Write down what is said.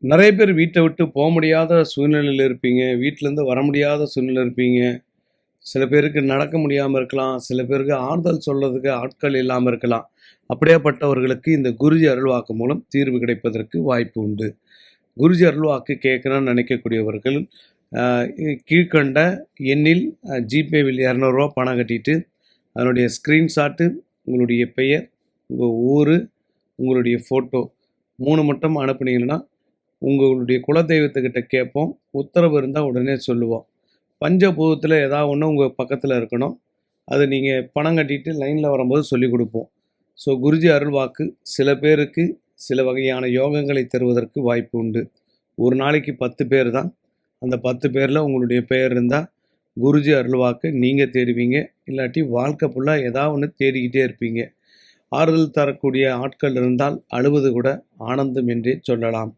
நெறைய பேர் வீட்ட விட்டு முடியாத சூழ்நிலையில இருப்பீங்க. வீட்லருந்து வர முடியாத சூழ்நிலையில இருப்பீங்க. சில பேருக்கு நடக்க முடியாம இருக்கலாம். சில பேருக்கு ஆறுதல் சொல்றதுக்கு ஆட்கள் இல்லாம இருக்கலாம். அப்படியாப்பட்டவர்களுக்கு இந்த குருஜி அருள்வாக்கு மூலம் தீர்வு கிடைப்பதற்கு வாய்ப்பு உண்டு. குருஜி அருள்வாக்கு கேட்கணும்னு நினைக்கக்கூடியவர்கள், அ கீழ்க்கண்ட எண்ணில் ஜிபேவில் ரூ. 200 பணம் கட்டிட்டு, அதனுடைய ஸ்க்ரீன்ஷாட்டு, உங்களுடைய பெயர், உங்க ஊரு, உங்களுடைய ஃபோட்டோ 3 மட்டும் அனுப்புனீங்கன்னா, உங்களுடைய குலதெய்வத்துக்கிட்ட கேட்போம். உத்தரவு இருந்தா உடனே சொல்லுவோம். பஞ்சபூதத்துல ஏதாவது ஒண்ணு உங்க பக்கத்துல இருக்கணும். அத நீங்க பணம் கட்டிட்டு லைன்ல வரும்போது சொல்லிக் குடுப்போம். ஸோ குருஜி அருள்வாக்கு சில பேருக்கு சில வகையான யோகங்களை தருவதற்கு வாய்ப்பு உண்டு. ஒரு நாளைக்கு 10 பேர் தான். அந்த 10 பேர்ல உங்களுடைய பெயர் இருந்தா, குருஜி அருள்வாக்கு நீங்க தேடுவீங்க. இல்லாட்டி வாழ்க்கை ஃபுல்லா ஏதாவது ஒண்ணு தேடிக்கிட்டே இருப்பீங்க. ஆறுதல் தரக்கூடிய ஆட்கள் இருந்தால் அழுவது கூட ஆனந்தம் என்றே சொல்லலாம்.